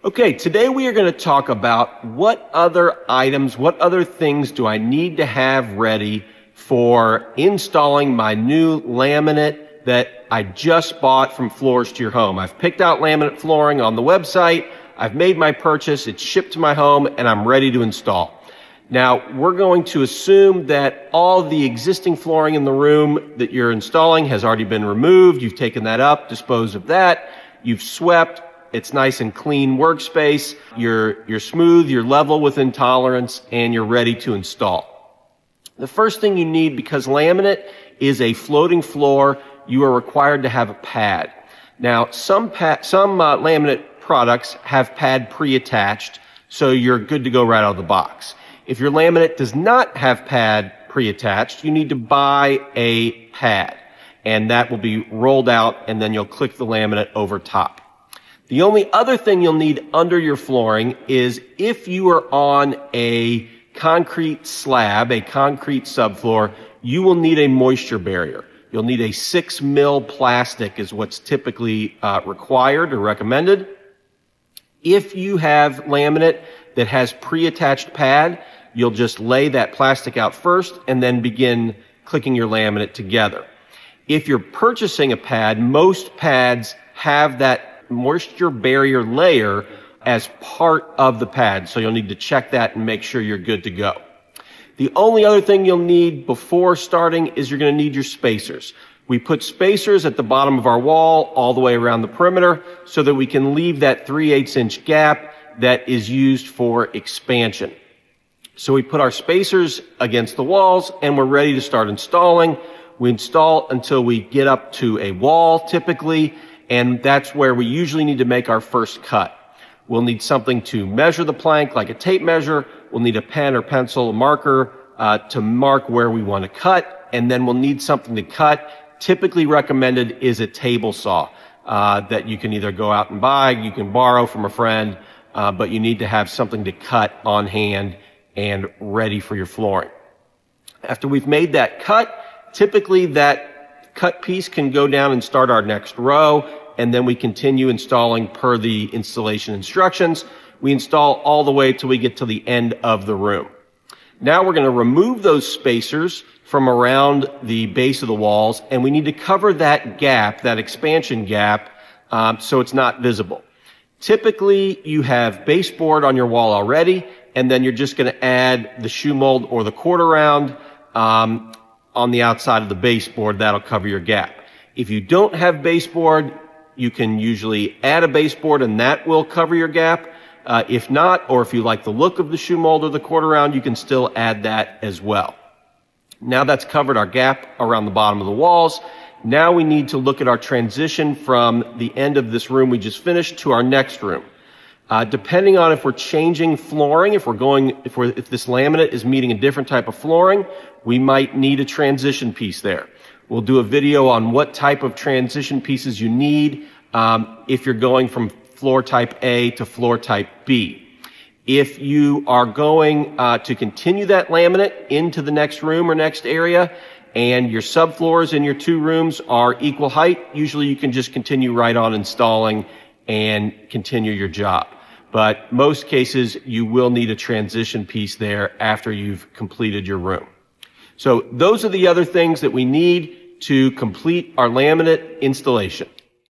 Okay, today we are going to talk about what other items, what other things do I need to have ready for installing my new laminate that I just bought from Floors to Your Home. I've picked out laminate flooring on the website, I've made my purchase, it's shipped to my home, and I'm ready to install. Now, we're going to assume that all the existing flooring in the room that you're installing has already been removed. You've taken that up, disposed of that, you've swept. It's nice and clean workspace. You're smooth, you're level within tolerance, and you're ready to install. The first thing you need, because laminate is a floating floor, you are required to have a pad. Now, some laminate products have pad pre-attached, so you're good to go right out of the box. If your laminate does not have pad pre-attached, you need to buy a pad, and that will be rolled out, and then you'll click the laminate over top. The only other thing you'll need under your flooring is if you are on a concrete slab, a concrete subfloor, you will need a moisture barrier. You'll need a 6 mil plastic is what's typically required or recommended. If you have laminate that has pre-attached pad, you'll just lay that plastic out first and then begin clicking your laminate together. If you're purchasing a pad, most pads have that moisture barrier layer as part of the pad, so you'll need to check that and make sure you're good to go. The only other thing you'll need before starting is you're going to need your spacers. We put spacers at the bottom of our wall all the way around the perimeter so that we can leave that 3/8 inch gap that is used for expansion. So we put our spacers against the walls and we're ready to start installing. We install until we get up to a wall typically, and that's where we usually need to make our first cut. We'll need something to measure the plank, like a tape measure. We'll need a pen or pencil, a marker to mark where we want to cut, and then we'll need something to cut. Typically recommended is a table saw that you can either go out and buy, you can borrow from a friend, but you need to have something to cut on hand and ready for your flooring. After we've made that cut, typically that cut piece can go down and start our next row, and then we continue installing per the installation instructions. We install all the way till we get to the end of the room. Now we're going to remove those spacers from around the base of the walls, and we need to cover that gap, that expansion gap, so it's not visible. Typically, you have baseboard on your wall already, and then you're just going to add the shoe mold or the quarter round on the outside of the baseboard. That'll cover your gap. If you don't have baseboard, you can usually add a baseboard and that will cover your gap. If not, or if you like the look of the shoe mold or the quarter round, you can still add that as well. Now that's covered our gap around the bottom of the walls. Now we need to look at our transition from the end of this room we just finished to our next room. Depending on if we're changing flooring, if this laminate is meeting a different type of flooring, we might need a transition piece there. We'll do a video on what type of transition pieces you need if you're going from floor type A to floor type B. If you are going to continue that laminate into the next room or next area, and your subfloors in your two rooms are equal height, usually you can just continue right on installing and continue your job. But most cases, you will need a transition piece there after you've completed your room. So those are the other things that we need to complete our laminate installation.